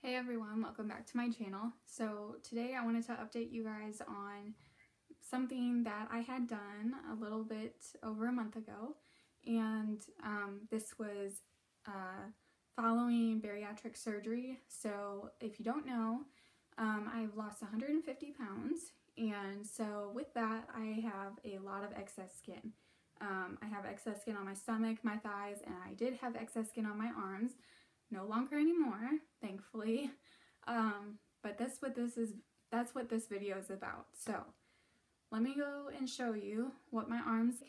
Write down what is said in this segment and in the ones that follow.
Hey everyone, welcome back to my channel. So today I wanted to update you guys on something that I had done a little bit over a month ago, and this was following bariatric surgery. So if you don't know, I've lost 150 pounds, and so with that I have a lot of excess skin. I have excess skin on my stomach, my thighs, and I did have excess skin on my arms. No longer anymore, thankfully. But that's what this video is about. So let me go and show you what my arms.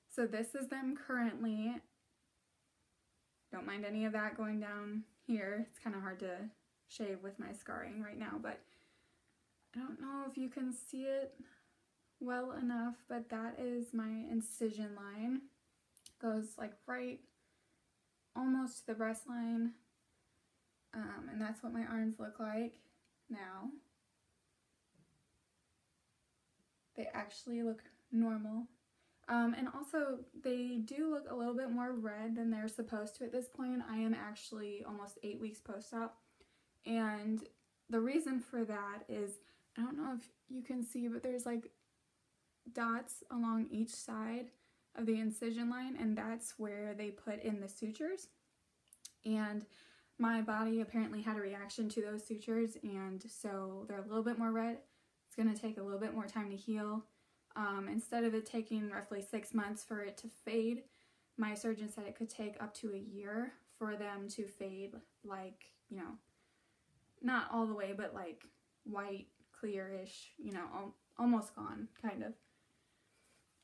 So this is them currently. Don't mind any of that going down here. It's kind of hard to shave with my scarring right now, but I don't know if you can see it well enough, but that is my incision line. Goes like right almost to the breast line, and that's what my arms look like now. They actually look normal, and also they do look a little bit more red than they're supposed to at this point. I am actually almost 8 weeks post-op, and the reason for that is, I don't know if you can see, but there's like dots along each side of the incision line, and that's where they put in the sutures. And my body apparently had a reaction to those sutures, and so they're a little bit more red. It's going to take a little bit more time to heal. Instead of it taking roughly 6 months for it to fade, my surgeon said it could take up to a year for them to fade, like, you know, not all the way, but like white, clear-ish, you know, almost gone, kind of.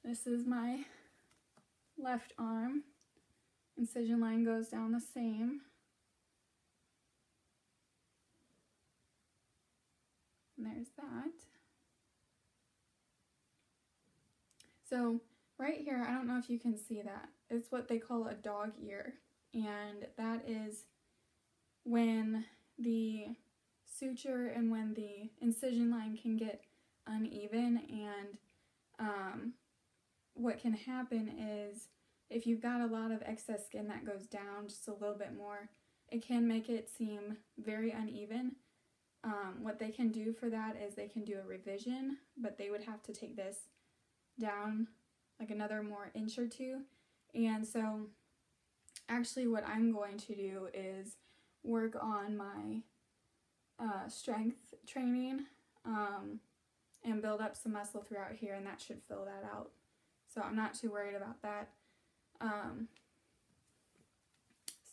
This is my left arm. Incision line goes down the same. And there's that. So right here, I don't know if you can see that. It's what they call a dog ear. And that is when the suture and when the incision line can get uneven, and what can happen is, if you've got a lot of excess skin that goes down just a little bit more, it can make it seem very uneven. What they can do for that is they can do a revision, but they would have to take this down like another more inch or two. And so actually what I'm going to do is work on my strength training and build up some muscle throughout here, and that should fill that out. So I'm not too worried about that.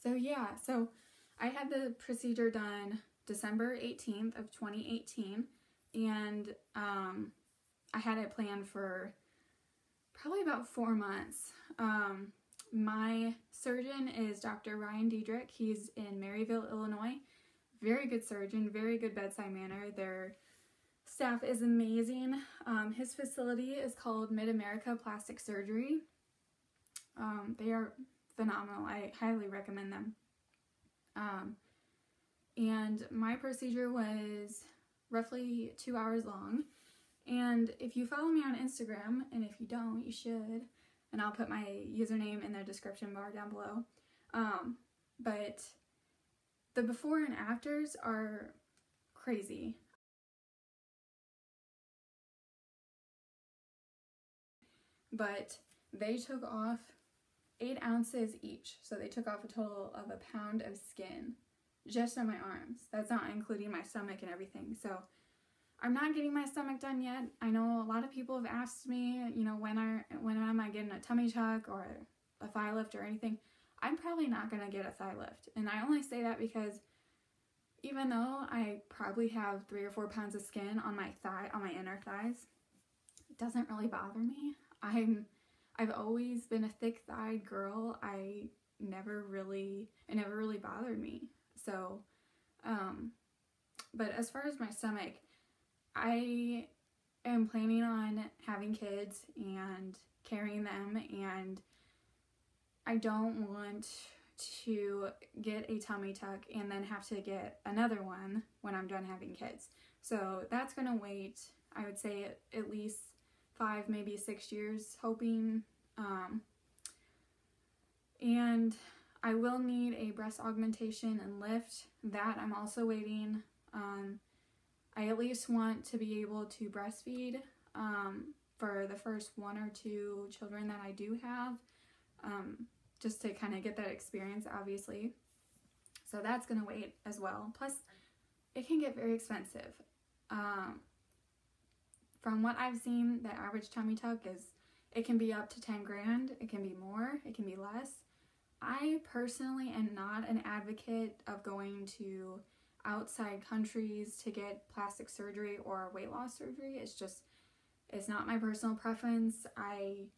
So yeah, so I had the procedure done December 18th of 2018, and I had it planned for probably about 4 months. My surgeon is Dr. Ryan Diedrich. He's in Maryville, Illinois. Very good surgeon, very good bedside manner. Their staff is amazing. His facility is called Mid-America Plastic Surgery. They are phenomenal. I highly recommend them. And my procedure was roughly 2 hours long. And if you follow me on Instagram, and if you don't, you should, and I'll put my username in the description bar down below. But the before and afters are crazy. But they took off 8 ounces each, so they took off a total of 1 pound of skin just on my arms. That's not including my stomach and everything. So I'm not getting my stomach done yet. I know a lot of people have asked me, you know, when am I getting a tummy tuck or a thigh lift or anything. I'm probably not gonna get a thigh lift, and I only say that because even though I probably have 3 or 4 pounds of skin on my inner thighs, it doesn't really bother me. I've always been a thick-thighed girl. It never really bothered me. So, but as far as my stomach, I am planning on having kids and carrying them, and I don't want to get a tummy tuck and then have to get another one when I'm done having kids. So that's gonna wait, I would say, at least 5, maybe 6 years, hoping. And I will need a breast augmentation and lift. That I'm also waiting. I at least want to be able to breastfeed for the first 1 or 2 children that I do have, just to kind of get that experience, obviously. So that's going to wait as well. Plus, it can get very expensive. From what I've seen, the average tummy tuck it can be up to 10 grand. It can be more. It can be less. I personally am not an advocate of going to outside countries to get plastic surgery or weight loss surgery. It's not my personal preference. I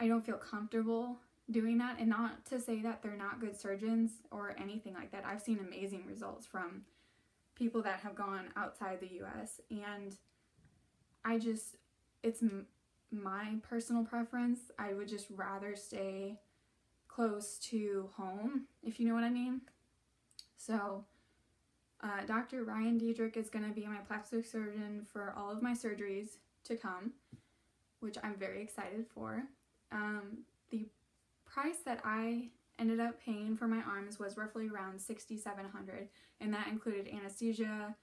don't feel comfortable doing that, and not to say that they're not good surgeons or anything like that. I've seen amazing results from people that have gone outside the US, and it's my personal preference. I would just rather stay close to home, if you know what I mean. So Dr. Ryan Diedrich is going to be my plastic surgeon for all of my surgeries to come, which I'm very excited for. The price that I ended up paying for my arms was roughly around $6,700, and that included anesthesia,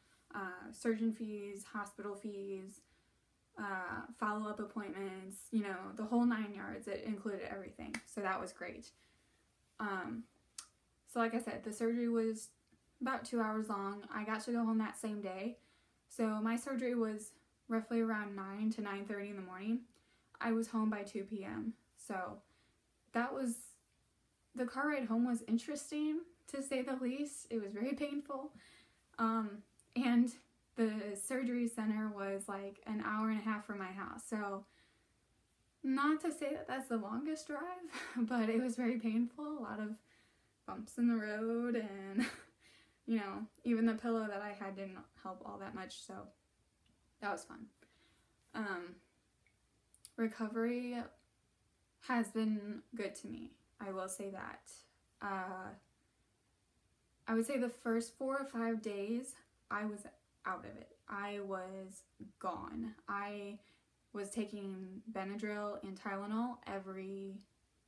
surgeon fees, hospital fees, follow-up appointments, the whole 9 yards. It included everything, so that was great. So like I said, the surgery was about 2 hours long. I got to go home that same day. So my surgery was roughly around 9 to 9:30 in the morning. I was home by 2 p.m. So the car ride home was interesting, to say the least. It was very painful. And the surgery center was like an hour and a half from my house. So not to say that that's the longest drive, but it was very painful. A lot of bumps in the road, and even the pillow that I had didn't help all that much, so that was fun. Recovery has been good to me, I will say that. I would say the first 4 or 5 days, I was out of it. I was gone. I was taking Benadryl and Tylenol every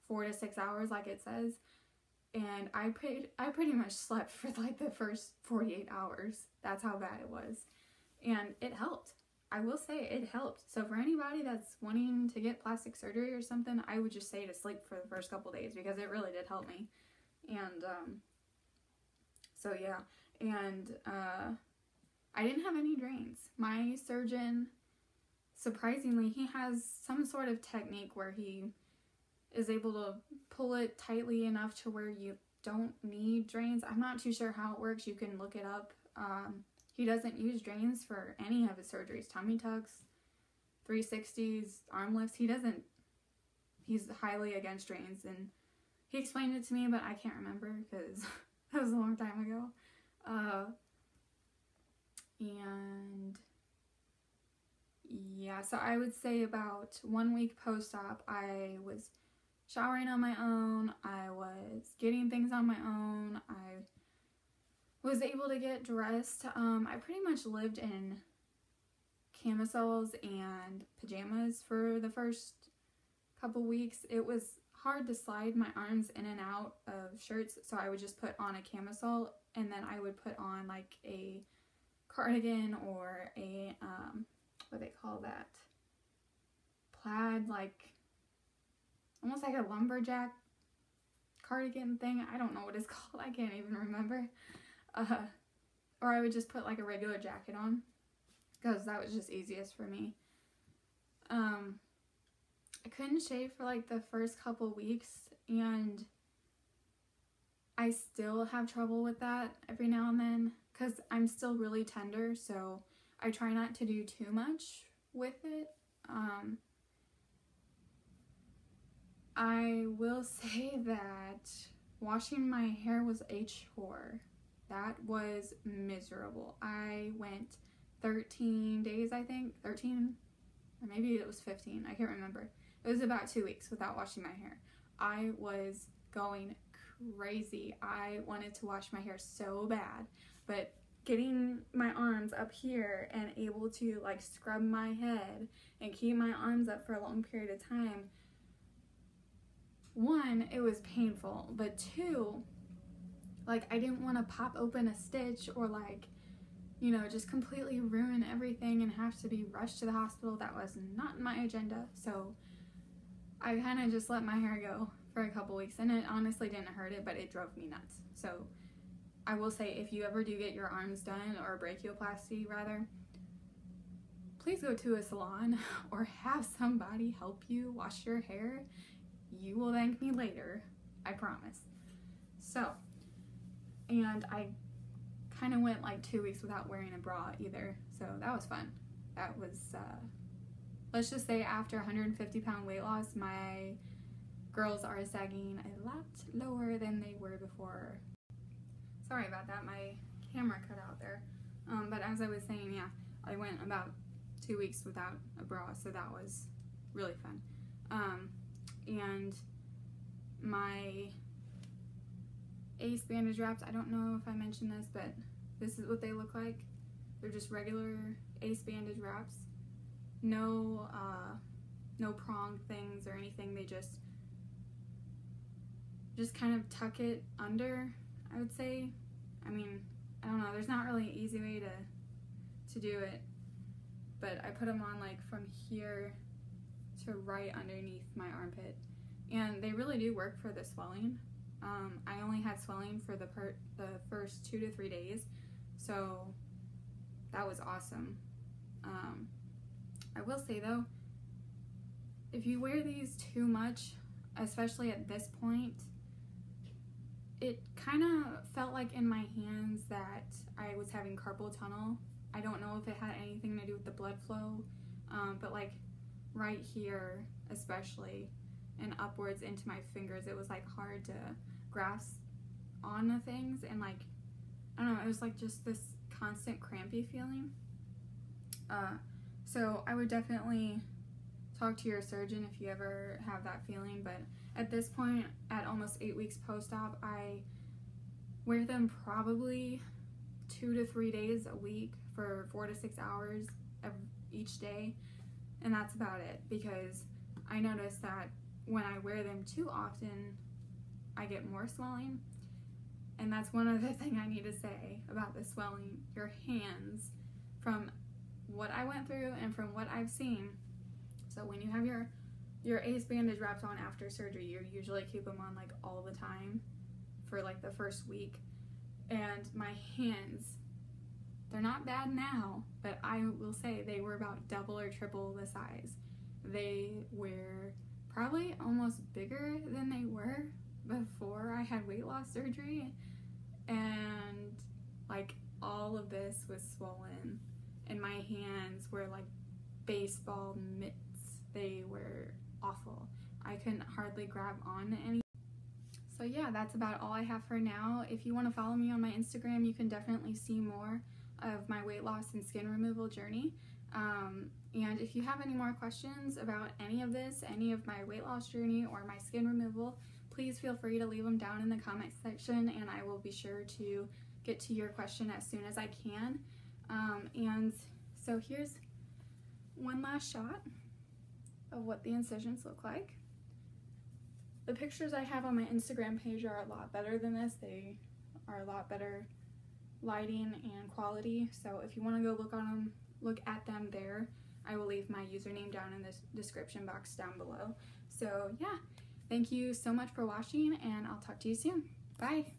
4 to 6 hours, like it says. And I pretty much slept for like the first 48 hours. That's how bad it was. And it helped. I will say it helped. So for anybody that's wanting to get plastic surgery or something, I would just say to sleep for the first couple days, because it really did help me. And so yeah. And I didn't have any drains. My surgeon, surprisingly, he has some sort of technique where he is able to pull it tightly enough to where you don't need drains. I'm not too sure how it works. You can look it up. He doesn't use drains for any of his surgeries. Tummy tucks, 360s, arm lifts. He's highly against drains, and he explained it to me, but I can't remember because that was a long time ago. And yeah, so I would say about 1 week post-op, I was showering on my own. I was getting things on my own. I was able to get dressed. I pretty much lived in camisoles and pajamas for the first couple weeks. It was hard to slide my arms in and out of shirts, so I would just put on a camisole, and then I would put on like a cardigan or a what they call that, plaid, like almost like a lumberjack cardigan thing. I don't know what it's called. I can't even remember. Or I would just put like a regular jacket on, because that was just easiest for me. I couldn't shave for like the first couple weeks, and I still have trouble with that every now and then, because I'm still really tender, so I try not to do too much with it. I will say that washing my hair was a chore. That was miserable. I went 13 days, I think, 13, or maybe it was 15, I can't remember. It was about 2 weeks without washing my hair. I was going crazy. I wanted to wash my hair so bad, but getting my arms up here and able to like scrub my head and keep my arms up for a long period of time one, it was painful, but two, like, I didn't want to pop open a stitch or, like, you know, just completely ruin everything and have to be rushed to the hospital. That was not my agenda. So I kind of just let my hair go for a couple weeks, and it honestly didn't hurt it, but it drove me nuts. So I will say, if you ever do get your arms done, or a brachioplasty rather, please go to a salon or have somebody help you wash your hair. You will thank me later, I promise. So, and I kind of went like 2 weeks without wearing a bra either, so that was fun. That was, let's just say, after 150-pound weight loss, my girls are sagging a lot lower than they were before. Sorry about that, my camera cut out there. But as I was saying, yeah, I went about 2 weeks without a bra, so that was really fun. And my ace bandage wraps, I don't know if I mentioned this, but this is what they look like. They're just regular ace bandage wraps. No prong things or anything. They just kind of tuck it under, I would say. I mean, I don't know, there's not really an easy way to do it, but I put them on like from here to right underneath my armpit, and they really do work for the swelling. I only had swelling for the first 2 to 3 days, so that was awesome. I will say though, if you wear these too much, especially at this point, it kind of felt like in my hands that I was having carpal tunnel. I don't know if it had anything to do with the blood flow, but like right here especially, and upwards into my fingers, it was like hard to grasp on the things, and like, I don't know, it was like just this constant crampy feeling. So I would definitely talk to your surgeon if you ever have that feeling, but at this point, at almost 8 weeks post-op, I wear them probably 2 to 3 days a week for 4 to 6 hours each day, and that's about it, because I noticed that when I wear them too often, I get more swelling. And that's one other thing I need to say about the swelling. Your hands, from what I went through and from what I've seen, so when you have your ace bandage wrapped on after surgery, you usually keep them on like all the time for like the first week, and my hands, they're not bad now, but I will say they were about double or triple the size. They were probably almost bigger than they were before I had weight loss surgery, and like all of this was swollen, and my hands were like baseball mitts. They were awful. I couldn't hardly grab on any. So yeah, that's about all I have for now. If you want to follow me on my Instagram, you can definitely see more of my weight loss and skin removal journey. And if you have any more questions about any of this, any of my weight loss journey or my skin removal, please feel free to leave them down in the comment section, and I will be sure to get to your question as soon as I can. And so here's one last shot of what the incisions look like. The pictures I have on my Instagram page are a lot better than this. They are a lot better lighting and quality, so if you want to go look at them there, I will leave my username down in the description box down below. So yeah, thank you so much for watching, and I'll talk to you soon. Bye!